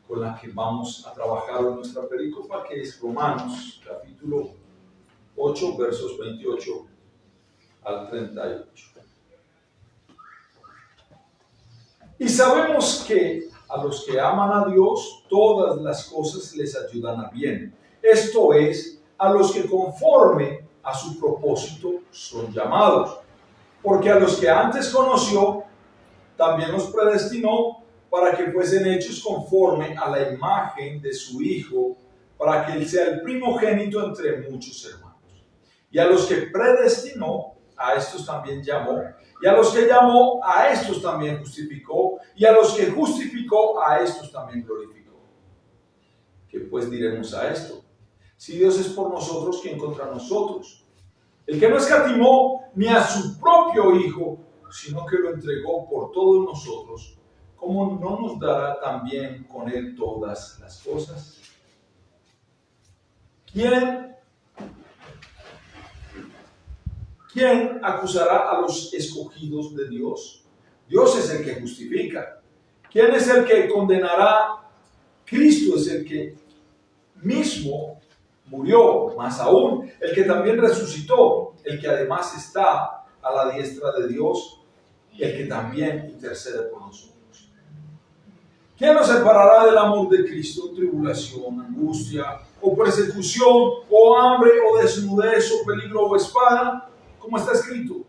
con la que vamos a trabajar en nuestra pericopa, que es Romanos, capítulo 8, versos 28 al 38. Y sabemos que a los que aman a Dios, todas las cosas les ayudan a bien. Esto es, a los que conforme a su propósito son llamados. Porque a los que antes conoció, también los predestinó para que fuesen hechos conforme a la imagen de su Hijo, para que Él sea el primogénito entre muchos hermanos. Y a los que predestinó, a estos también llamó. Y a los que llamó, a estos también justificó. Y a los que justificó, a estos también glorificó. ¿Qué pues diremos a esto? Si Dios es por nosotros, ¿quién contra nosotros? El que no escatimó ni a su propio Hijo, sino que lo entregó por todos nosotros, ¿cómo no nos dará también con Él todas las cosas? ¿Quién acusará a los escogidos de Dios? Dios es el que justifica. ¿Quién es el que condenará? Cristo es el que mismo murió, más aún, el que también resucitó, el que además está a la diestra de Dios, y el que también intercede por nosotros. ¿Quién nos separará del amor de Cristo? Tribulación, angustia, o persecución, o hambre, o desnudez, o peligro, o espada, como está escrito: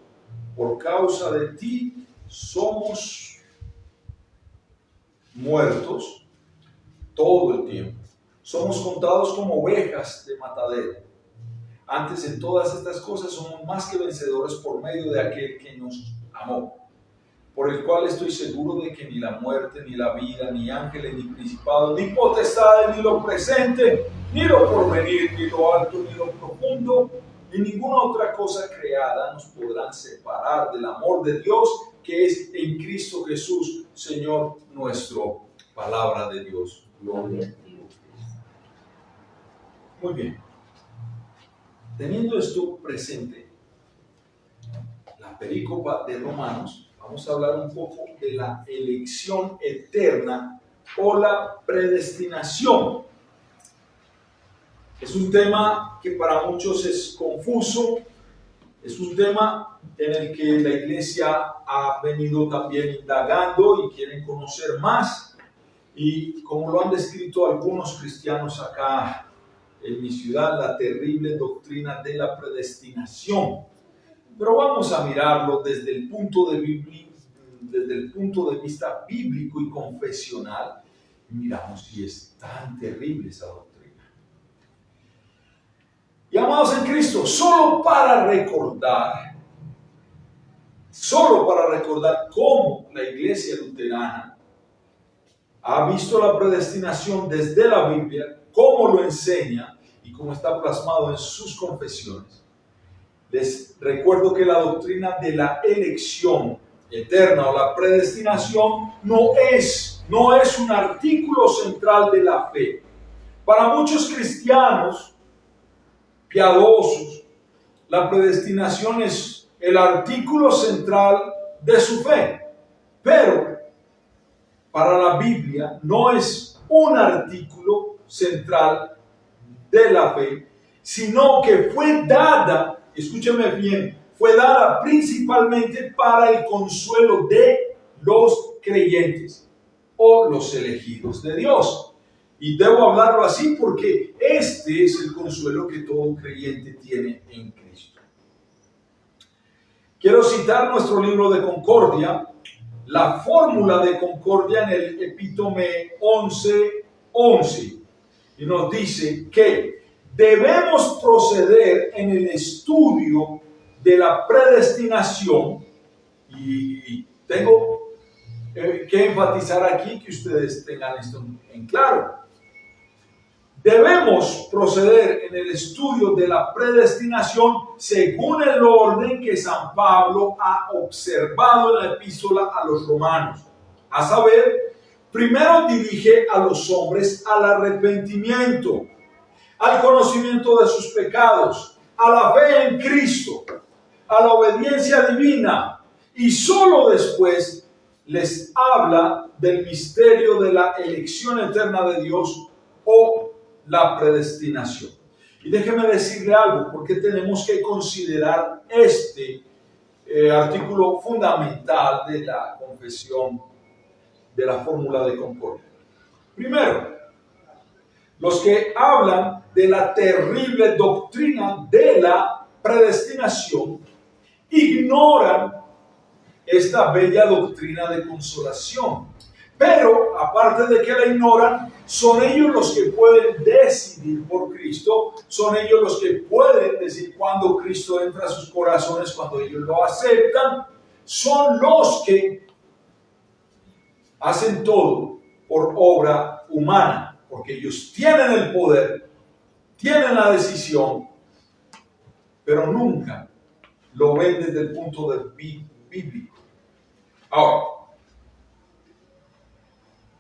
por causa de ti somos muertos todo el tiempo. Somos contados como ovejas de matadero. Antes, en todas estas cosas somos más que vencedores por medio de aquel que nos amó, por el cual estoy seguro de que ni la muerte, ni la vida, ni ángeles, ni principados, ni potestades, ni lo presente, ni lo porvenir, ni lo alto, ni lo profundo, ni ninguna otra cosa creada nos podrán separar del amor de Dios que es en Cristo Jesús, Señor nuestro. Palabra de Dios. Gloria a Dios. Muy bien. Teniendo esto presente, la pericopa de Romanos, vamos a hablar un poco de la elección eterna o la predestinación. Es un tema que para muchos es confuso, es un tema en el que la iglesia ha venido también indagando y quieren conocer más, y como lo han descrito algunos cristianos acá en mi ciudad, la terrible doctrina de la predestinación. Pero vamos a mirarlo desde el punto de vista bíblico y confesional, y miramos si es tan terrible esa doctrina. Y amados en Cristo, solo para recordar cómo la iglesia luterana ha visto la predestinación desde la Biblia, cómo lo enseña y cómo está plasmado en sus confesiones. Les recuerdo que la doctrina de la elección eterna o la predestinación no es un artículo central de la fe. Para muchos cristianos piadosos, la predestinación es el artículo central de su fe, pero para la Biblia no es un artículo central de la fe, sino que fue dada, escúchame bien, fue dada principalmente para el consuelo de los creyentes o los elegidos de Dios. Y debo hablarlo así porque este es el consuelo que todo creyente tiene en Cristo. Quiero citar nuestro libro de Concordia, la fórmula de Concordia en el epítome 11:11, y nos dice que debemos proceder en el estudio de la predestinación, y tengo que enfatizar aquí que ustedes tengan esto en claro. Debemos proceder en el estudio de la predestinación según el orden que San Pablo ha observado en la epístola a los romanos. A saber, primero dirige a los hombres al arrepentimiento, al conocimiento de sus pecados, a la fe en Cristo, a la obediencia divina, y solo después les habla del misterio de la elección eterna de Dios o la predestinación. Y déjeme decirle algo, porque tenemos que considerar este artículo fundamental de la confesión de la fórmula de concordia. Primero, los que hablan de la terrible doctrina de la predestinación ignoran esta bella doctrina de consolación. Pero, aparte de que la ignoran, son ellos los que pueden decidir por Cristo, son ellos los que pueden decir cuando Cristo entra a sus corazones, cuando ellos lo aceptan, son los que hacen todo por obra humana, porque ellos tienen el poder, tienen la decisión, pero nunca lo ven desde el punto de vista bíblico. Ahora,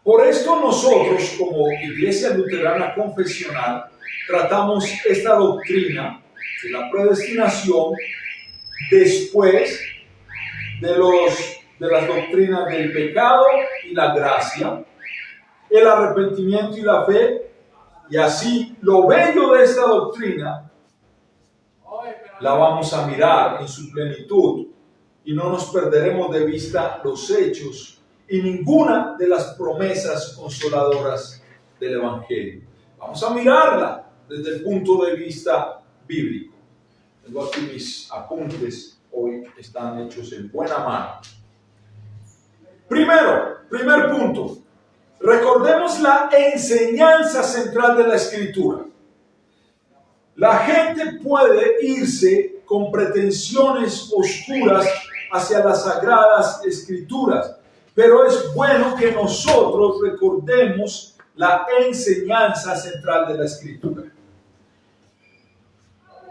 por esto nosotros, como Iglesia Luterana Confesional, tratamos esta doctrina de la predestinación después de las doctrinas del pecado y la gracia, el arrepentimiento y la fe, y así lo bello de esta doctrina la vamos a mirar en su plenitud y no nos perderemos de vista los hechos y ninguna de las promesas consoladoras del Evangelio. Vamos a mirarla desde el punto de vista bíblico. Tengo aquí mis apuntes, hoy están hechos en buena mano. Primer punto, recordemos la enseñanza central de la Escritura. La gente puede irse con pretensiones oscuras hacia las Sagradas Escrituras, pero es bueno que nosotros recordemos la enseñanza central de la Escritura.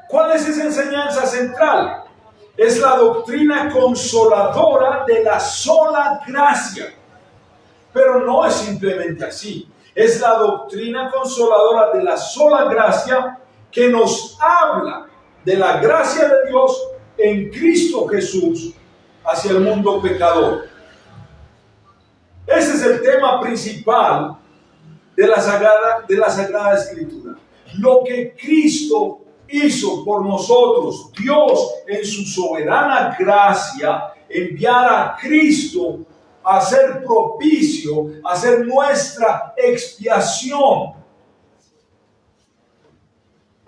¿Cuál es esa enseñanza central? Es la doctrina consoladora de la sola gracia. Pero no es simplemente así. Es la doctrina consoladora de la sola gracia que nos habla de la gracia de Dios en Cristo Jesús hacia el mundo pecador. Ese es el tema principal de la Sagrada Escritura. Lo que Cristo hizo por nosotros, Dios en su soberana gracia, enviar a Cristo a ser propicio, a ser nuestra expiación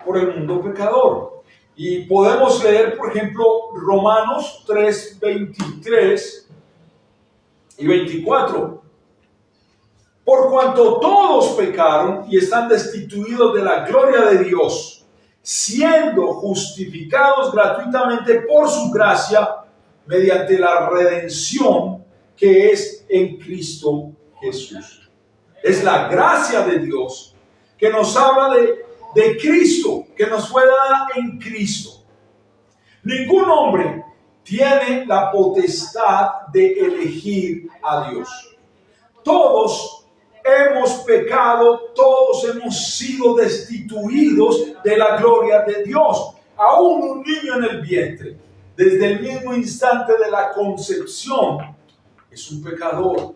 por el mundo pecador. Y podemos leer, por ejemplo, Romanos 3, 23 y 24. Por cuanto todos pecaron y están destituidos de la gloria de Dios, siendo justificados gratuitamente por su gracia, mediante la redención que es en Cristo Jesús. Es la gracia de Dios que nos habla de Cristo, que nos fue dada en Cristo. Ningún hombre tiene la potestad de elegir a Dios. Todos hemos pecado, todos hemos sido destituidos de la gloria de Dios. Aún un niño en el vientre, desde el mismo instante de la concepción, es un pecador.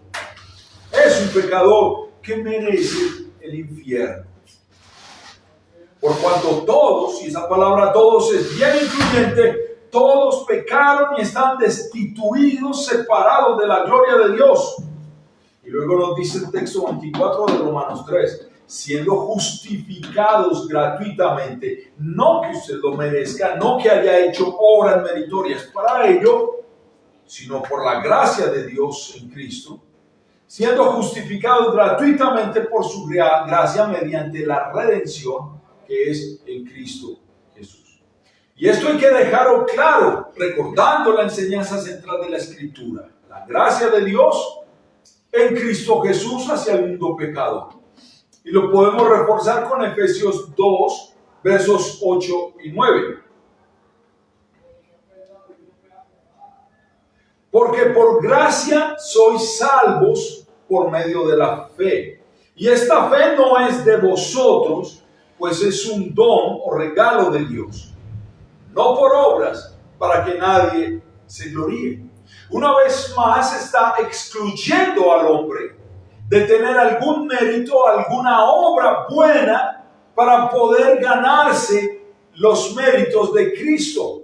Es un pecador que merece el infierno. Por cuanto todos, y esa palabra todos es bien incluyente, todos pecaron y están destituidos, separados de la gloria de Dios. Y luego nos dice el texto 24 de Romanos 3, siendo justificados gratuitamente, no que usted lo merezca, no que haya hecho obras meritorias para ello, sino por la gracia de Dios en Cristo, siendo justificados gratuitamente por su gracia mediante la redención que es en Cristo Jesús. Y esto hay que dejarlo claro, recordando la enseñanza central de la Escritura, la gracia de Dios en Cristo Jesús hacia el mundo pecador. Y lo podemos reforzar con Efesios 2, versos 8 y 9. Porque por gracia sois salvos por medio de la fe. Y esta fe no es de vosotros, pues es un don o regalo de Dios. No por obras, para que nadie se gloríe. Una vez más está excluyendo al hombre de tener algún mérito, alguna obra buena para poder ganarse los méritos de Cristo.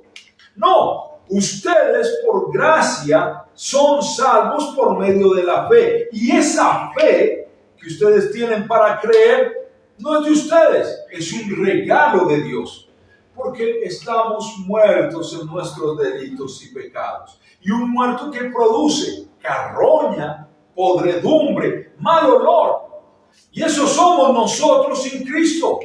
No, ustedes por gracia son salvos por medio de la fe. Y esa fe que ustedes tienen para creer no es de ustedes, es un regalo de Dios. Porque estamos muertos en nuestros delitos y pecados. Y un muerto que produce carroña, podredumbre, mal olor. Y eso somos nosotros sin Cristo.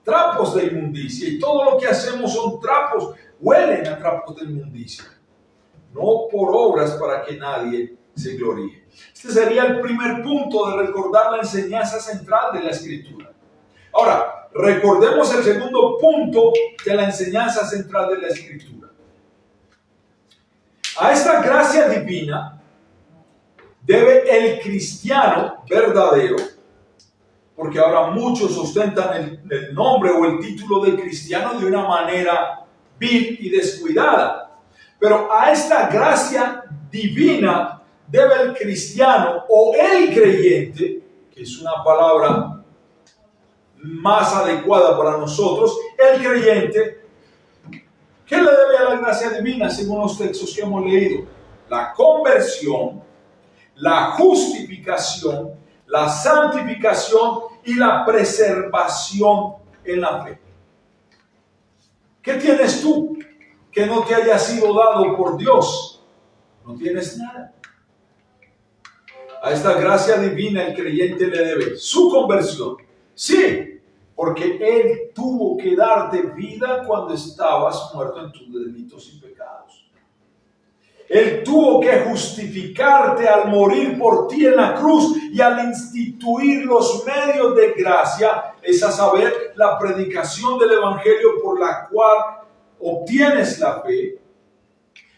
Trapos de inmundicia. Y todo lo que hacemos son trapos, huelen a trapos de inmundicia. No por obras para que nadie se gloríe. Este sería el primer punto de recordar la enseñanza central de la Escritura. Ahora, recordemos el segundo punto de la enseñanza central de la Escritura. A esta gracia divina debe el cristiano verdadero, porque ahora muchos ostentan el nombre o el título de cristiano de una manera vil y descuidada. Pero a esta gracia divina debe el cristiano o el creyente, que es una palabra más adecuada para nosotros, el creyente, ¿qué le debe a la gracia divina según los textos que hemos leído? La conversión, la justificación, la santificación y la preservación en la fe. ¿Qué tienes tú que no te haya sido dado por Dios? No tienes nada. A esta gracia divina el creyente le debe su conversión. Sí, porque Él tuvo que darte vida cuando estabas muerto en tus delitos y pecados. Él tuvo que justificarte al morir por ti en la cruz y al instituir los medios de gracia, es a saber, la predicación del Evangelio por la cual obtienes la fe,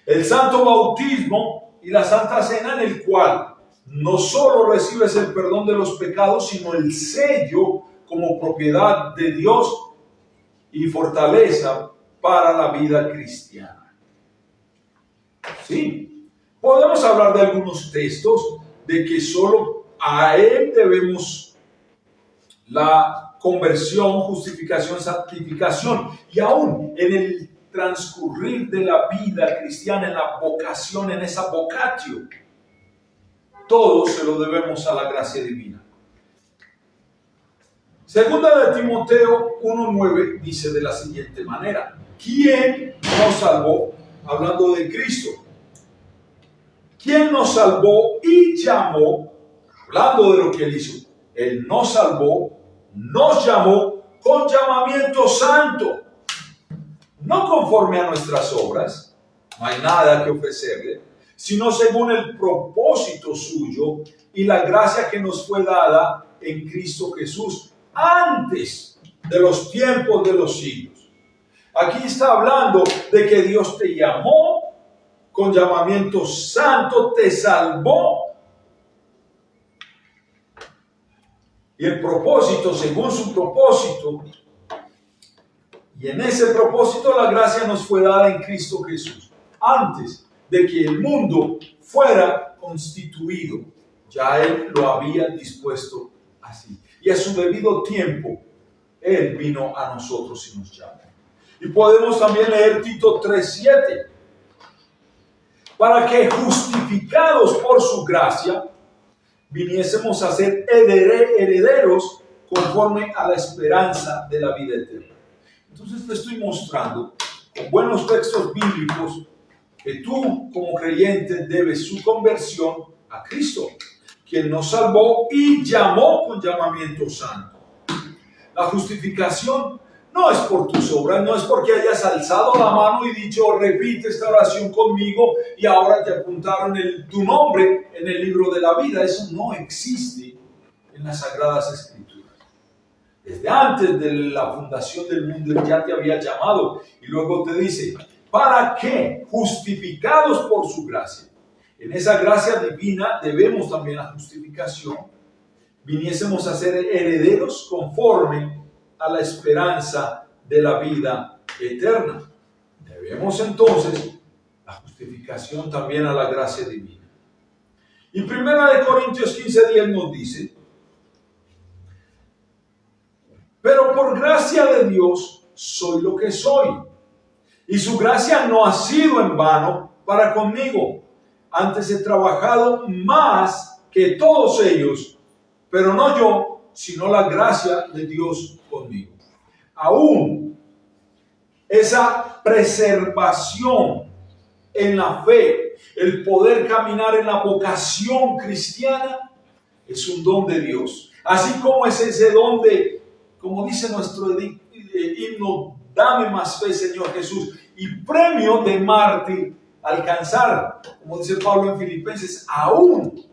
el santo bautismo y la santa cena en el cual no solo recibes el perdón de los pecados, sino el sello como propiedad de Dios y fortaleza para la vida cristiana. Sí, podemos hablar de algunos textos de que solo a Él debemos la conversión, justificación, santificación, y aún en el transcurrir de la vida cristiana, en la vocación, en esa vocatio, todo se lo debemos a la gracia divina. Segunda de Timoteo 1:9 dice de la siguiente manera: ¿quién nos salvó? Hablando de Cristo. ¿Quién nos salvó y llamó? Hablando de lo que Él hizo. Él nos salvó, nos llamó con llamamiento santo. No conforme a nuestras obras, no hay nada que ofrecerle, sino según el propósito suyo y la gracia que nos fue dada en Cristo Jesús antes de los tiempos de los siglos. Aquí está hablando de que Dios te llamó con llamamiento santo, te salvó. Y el propósito, según su propósito, y en ese propósito la gracia nos fue dada en Cristo Jesús, antes de que el mundo fuera constituido. Ya Él lo había dispuesto así. Y a su debido tiempo, Él vino a nosotros y nos llamó. Y podemos también leer Tito 3:7. Para que justificados por su gracia, viniésemos a ser herederos conforme a la esperanza de la vida eterna. Entonces te estoy mostrando con buenos textos bíblicos que tú como creyente debes su conversión a Cristo, quien nos salvó y llamó con llamamiento santo. La justificación no es por tus obras, no es porque hayas alzado la mano y dicho repite esta oración conmigo y ahora te apuntaron tu nombre en el libro de la vida. Eso no existe en las Sagradas Escrituras. Desde antes de la fundación del mundo Él ya te había llamado y luego te dice, ¿para qué? Justificados por su gracia. En esa gracia divina debemos también la justificación, viniésemos a ser herederos conforme a la esperanza de la vida eterna. Debemos entonces la justificación también a la gracia divina. Y 1 Corintios 15:10 nos dice: pero por gracia de Dios soy lo que soy, y su gracia no ha sido en vano para conmigo. Antes he trabajado más que todos ellos, pero no yo, sino la gracia de Dios conmigo. Aún esa preservación en la fe, el poder caminar en la vocación cristiana, es un don de Dios. Así como es ese don de, como dice nuestro himno, dame más fe, Señor Jesús, y premio de mártir alcanzar, como dice Pablo en Filipenses, aún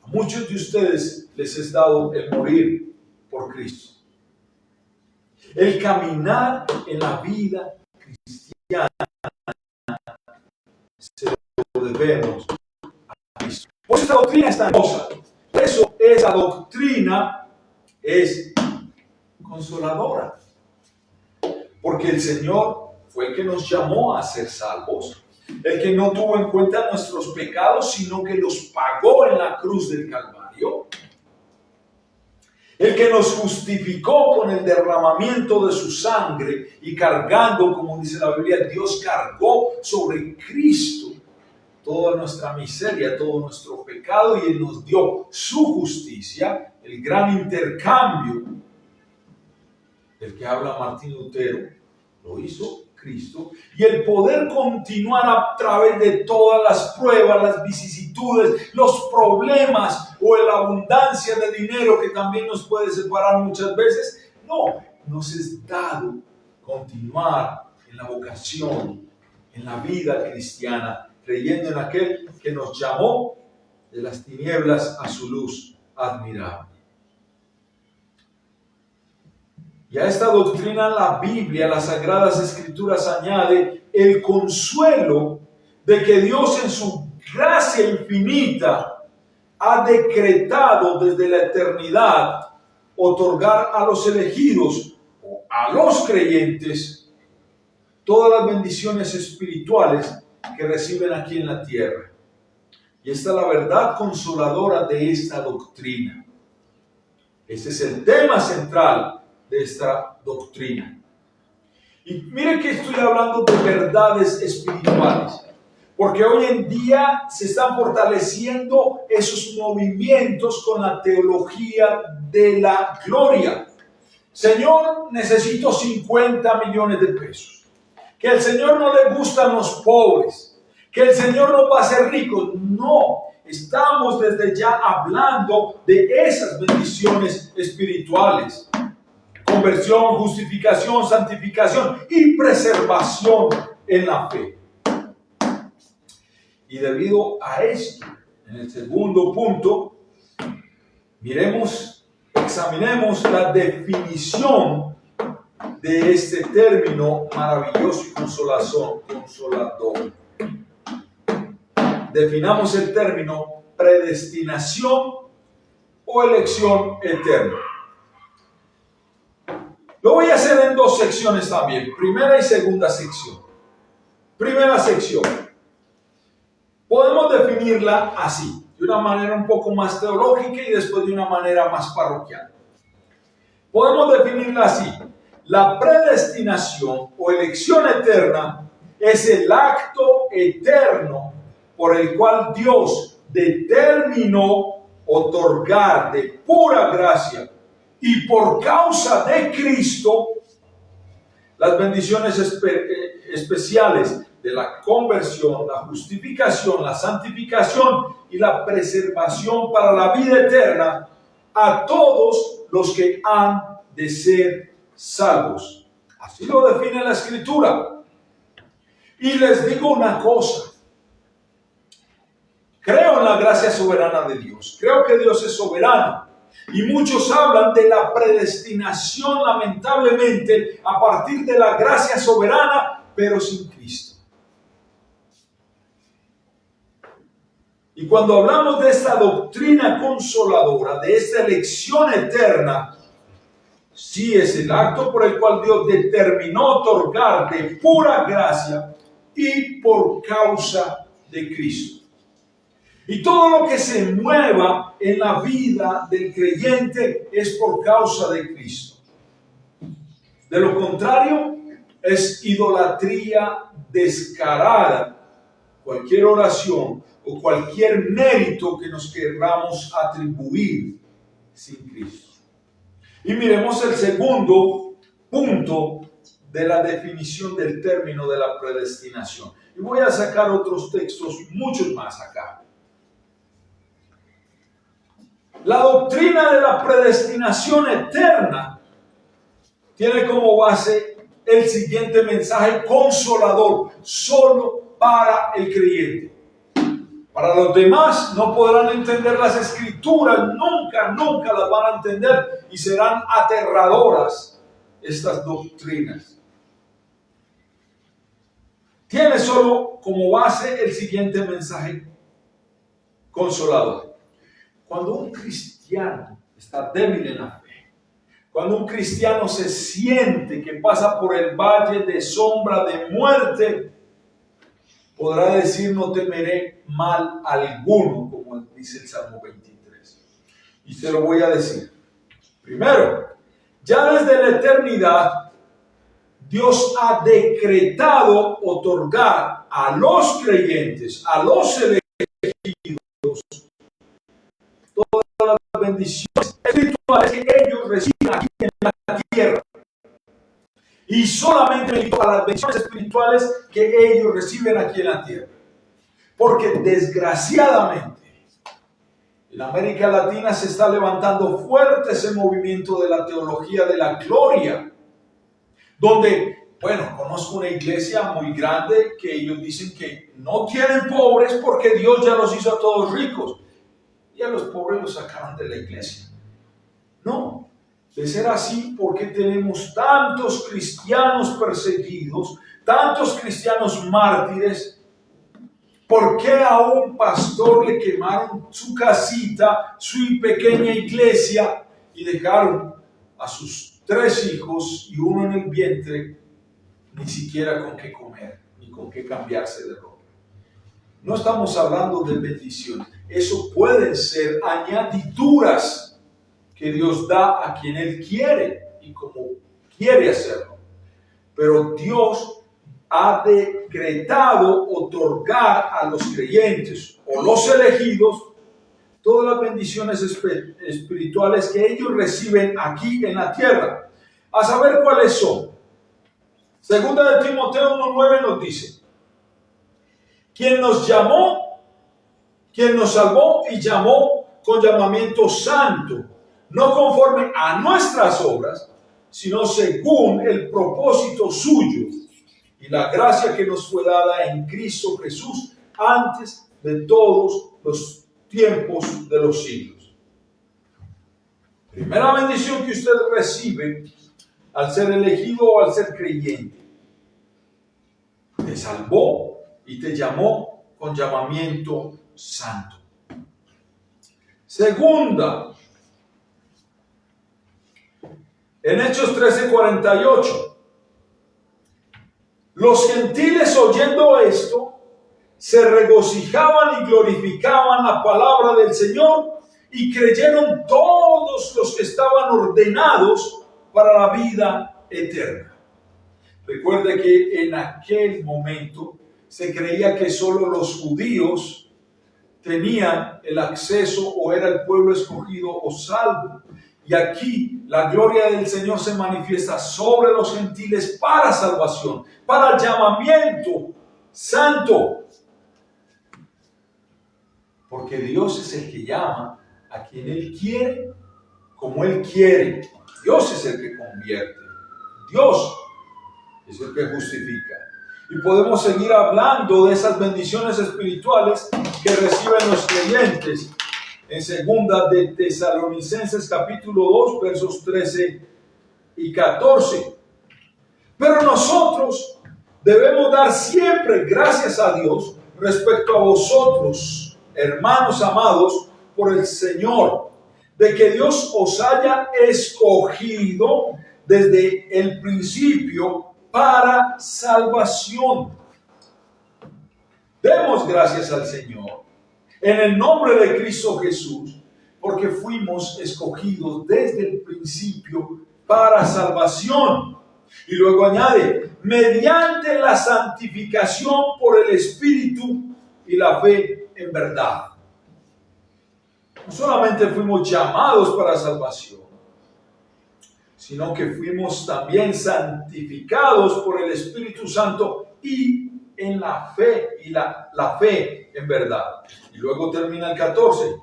a muchos de ustedes les es dado el morir por Cristo. El caminar en la vida cristiana se lo debemos a Cristo. Por esta doctrina es tan hermosa. Por eso esa doctrina es consoladora. Porque el Señor fue el que nos llamó a ser salvos. El que no tuvo en cuenta nuestros pecados, sino que los pagó en la cruz del Calvario. El que nos justificó con el derramamiento de su sangre y cargando, como dice la Biblia, Dios cargó sobre Cristo toda nuestra miseria, todo nuestro pecado, y Él nos dio su justicia, el gran intercambio del que habla Martín Lutero, lo hizo Cristo, y el poder continuar a través de todas las pruebas, las vicisitudes, los problemas o la abundancia de dinero que también nos puede separar muchas veces. No, nos es dado continuar en la vocación, en la vida cristiana, creyendo en aquel que nos llamó de las tinieblas a su luz admirable. Y a esta doctrina la Biblia, las Sagradas Escrituras, añade el consuelo de que Dios en su gracia infinita ha decretado desde la eternidad otorgar a los elegidos o a los creyentes todas las bendiciones espirituales que reciben aquí en la tierra. Y esta es la verdad consoladora de esta doctrina. Este es el tema central de esta doctrina. Y mire que estoy hablando de verdades espirituales, porque hoy en día se están fortaleciendo esos movimientos con la teología de la gloria. Señor, necesito 50 millones de pesos. Que el Señor no le gustan los pobres. Que el Señor no va a ser rico. No, estamos desde ya hablando de esas bendiciones espirituales. Conversión, justificación, santificación y preservación en la fe. Y debido a esto, en el segundo punto, examinemos la definición de este término maravilloso y consolador. Definamos el término predestinación o elección eterna. Lo voy a hacer en dos secciones también, primera y segunda sección. Primera sección. Podemos definirla así, de una manera un poco más teológica y después de una manera más parroquial. Podemos definirla así. La predestinación o elección eterna es el acto eterno por el cual Dios determinó otorgar de pura gracia y por causa de Cristo las bendiciones especiales de la conversión, la justificación, la santificación y la preservación para la vida eterna a todos los que han de ser salvos. Así lo define la Escritura. Y les digo una cosa. Creo en la gracia soberana de Dios. Creo que Dios es soberano. Y muchos hablan de la predestinación, lamentablemente, a partir de la gracia soberana, pero sin Cristo. Y cuando hablamos de esta doctrina consoladora, de esta elección eterna, sí es el acto por el cual Dios determinó otorgar de pura gracia y por causa de Cristo. Y todo lo que se mueva en la vida del creyente es por causa de Cristo. De lo contrario, es idolatría descarada cualquier oración o cualquier mérito que nos queramos atribuir sin Cristo. Y miremos el segundo punto de la definición del término de la predestinación. Y voy a sacar otros textos, muchos más acá. La doctrina de la predestinación eterna tiene como base el siguiente mensaje consolador, solo para el creyente. Para los demás no podrán entender las escrituras, nunca las van a entender y serán aterradoras estas doctrinas. Tiene solo como base el siguiente mensaje consolador. Cuando un cristiano está débil en la fe, cuando un cristiano se siente que pasa por el valle de sombra de muerte, podrá decir: no temeré mal alguno, como dice el Salmo 23. Y se lo voy a decir. Primero, ya desde la eternidad, Dios ha decretado otorgar a los creyentes, a los elegidos, todas las bendiciones espirituales que ellos reciben aquí en la tierra. Y solamente para las bendiciones espirituales que ellos reciben aquí en la tierra. Porque desgraciadamente en América Latina se está levantando fuerte ese movimiento de la teología de la gloria. Donde, conozco una iglesia muy grande que ellos dicen que no tienen pobres porque Dios ya los hizo a todos ricos. Y a los pobres los sacaron de la iglesia. No. De ser así, ¿por qué tenemos tantos cristianos perseguidos, tantos cristianos mártires? ¿Por qué a un pastor le quemaron su casita, su pequeña iglesia y dejaron a sus 3 hijos y uno en el vientre ni siquiera con qué comer, ni con qué cambiarse de ropa? No estamos hablando de bendiciones. Eso pueden ser añadiduras que Dios da a quien Él quiere y como quiere hacerlo. Pero Dios ha decretado otorgar a los creyentes o los elegidos todas las bendiciones espirituales que ellos reciben aquí en la tierra. A saber cuáles son. Segunda de Timoteo 1:9 nos dice: quien nos llamó, quien nos salvó y llamó con llamamiento santo, no conforme a nuestras obras, sino según el propósito suyo y la gracia que nos fue dada en Cristo Jesús antes de todos los tiempos de los siglos. Primera bendición que usted recibe al ser elegido o al ser creyente: te salvó y te llamó con llamamiento santo. Segunda, en Hechos 13:48, los gentiles oyendo esto se regocijaban y glorificaban la palabra del Señor y creyeron todos los que estaban ordenados para la vida eterna. Recuerde que en aquel momento se creía que solo los judíos tenían el acceso o era el pueblo escogido o salvo. Y aquí la gloria del Señor se manifiesta sobre los gentiles para salvación, para el llamamiento santo. Porque Dios es el que llama a quien Él quiere, como Él quiere. Dios es el que convierte. Dios es el que justifica. Y podemos seguir hablando de esas bendiciones espirituales que reciben los creyentes en segunda de Tesalonicenses capítulo 2 versos 13 y 14. Pero nosotros debemos dar siempre gracias a Dios respecto a vosotros, hermanos amados, por el Señor, de que Dios os haya escogido desde el principio para salvación. Demos gracias al Señor en el nombre de Cristo Jesús, porque fuimos escogidos desde el principio para salvación. Y luego añade, mediante la santificación por el Espíritu y la fe en verdad. No solamente fuimos llamados para salvación, sino que fuimos también santificados por el Espíritu Santo y en la fe, y la fe en verdad. Y luego termina el 14,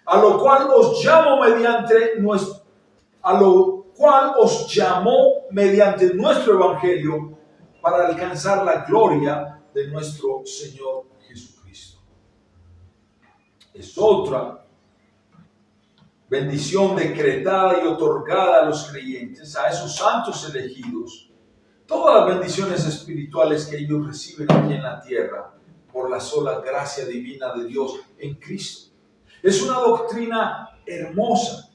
a lo cual os llamó mediante nuestro Evangelio para alcanzar la gloria de nuestro Señor Jesucristo. Es otra bendición decretada y otorgada a los creyentes, a esos santos elegidos, todas las bendiciones espirituales que ellos reciben aquí en la tierra por la sola gracia divina de Dios en Cristo. Es una doctrina hermosa,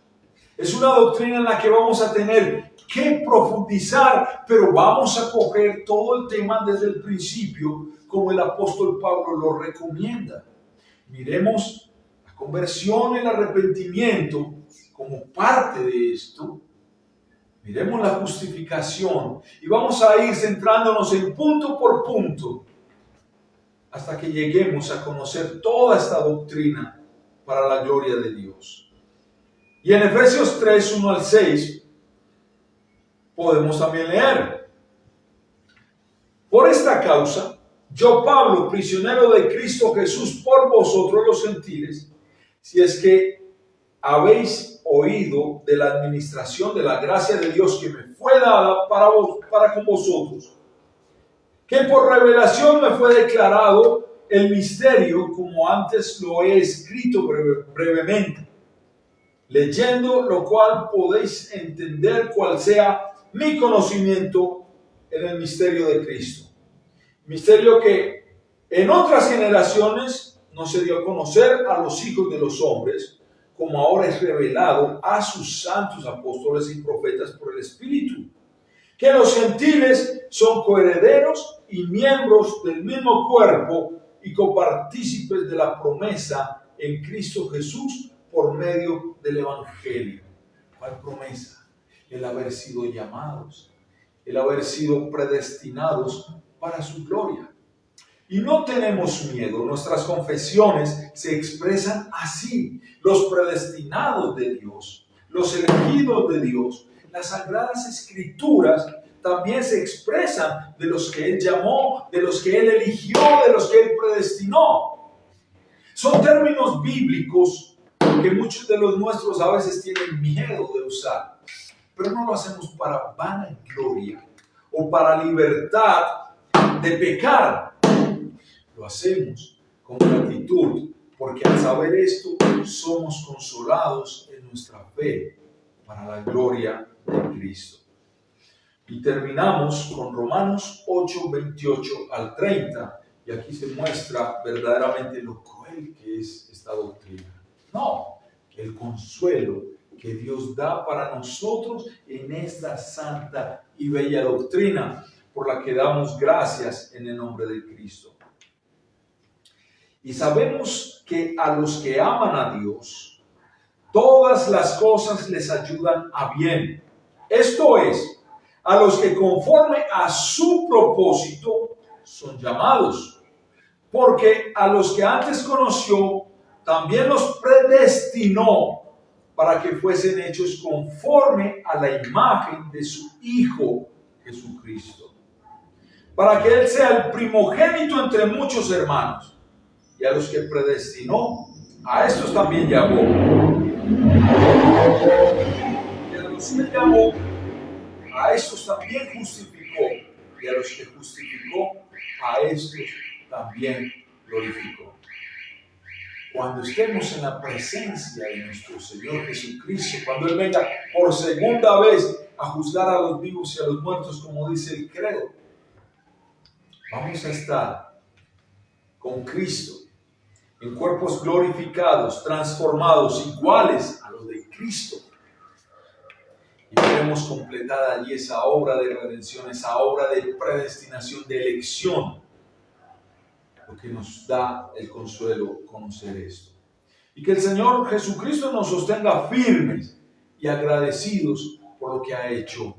es una doctrina en la que vamos a tener que profundizar, pero vamos a coger todo el tema desde el principio, como el apóstol Pablo lo recomienda. Miremos la conversión, el arrepentimiento como parte de esto. Miremos la justificación y vamos a ir centrándonos en punto por punto hasta que lleguemos a conocer toda esta doctrina para la gloria de Dios. Y en Efesios 3, 1 al 6, podemos también leer: por esta causa, yo Pablo, prisionero de Cristo Jesús por vosotros los gentiles, si es que habéis oído de la administración de la gracia de Dios que me fue dada para con vosotros, que por revelación me fue declarado el misterio, como antes lo he escrito brevemente, leyendo lo cual podéis entender cuál sea mi conocimiento en el misterio de Cristo. Misterio que en otras generaciones no se dio a conocer a los hijos de los hombres, como ahora es revelado a sus santos apóstoles y profetas por el Espíritu, que los gentiles son coherederos y miembros del mismo cuerpo y copartícipes de la promesa en Cristo Jesús por medio del Evangelio. ¿Cuál promesa? El haber sido llamados, el haber sido predestinados para su gloria. Y no tenemos miedo, nuestras confesiones se expresan así: los predestinados de Dios, los elegidos de Dios. Las Sagradas Escrituras también se expresan de los que Él llamó, de los que Él eligió, de los que Él predestinó. Son términos bíblicos que muchos de los nuestros a veces tienen miedo de usar, pero no lo hacemos para vanagloria o para libertad de pecar. Lo hacemos con gratitud, porque al saber esto somos consolados en nuestra fe para la gloria de Cristo. Y terminamos con Romanos 8, 28 al 30, y aquí se muestra verdaderamente lo cruel que es esta doctrina. No, el consuelo que Dios da para nosotros en esta santa y bella doctrina, por la que damos gracias en el nombre de Cristo. Y sabemos que a los que aman a Dios, todas las cosas les ayudan a bien. Esto es, a los que conforme a su propósito son llamados. Porque a los que antes conoció, también los predestinó para que fuesen hechos conforme a la imagen de su Hijo Jesucristo, para que Él sea el primogénito entre muchos hermanos. Y a los que predestinó, a estos también llamó. Y a los que llamó, a estos también justificó. Y a los que justificó, a estos también glorificó. Cuando estemos en la presencia de nuestro Señor Jesucristo, cuando Él venga por segunda vez a juzgar a los vivos y a los muertos, como dice el credo, vamos a estar con Cristo en cuerpos glorificados, transformados, iguales a los de Cristo. Y veremos completada allí esa obra de redención, esa obra de predestinación, de elección, lo que que nos da el consuelo conocer esto. Y que el Señor Jesucristo nos sostenga firmes y agradecidos por lo que ha hecho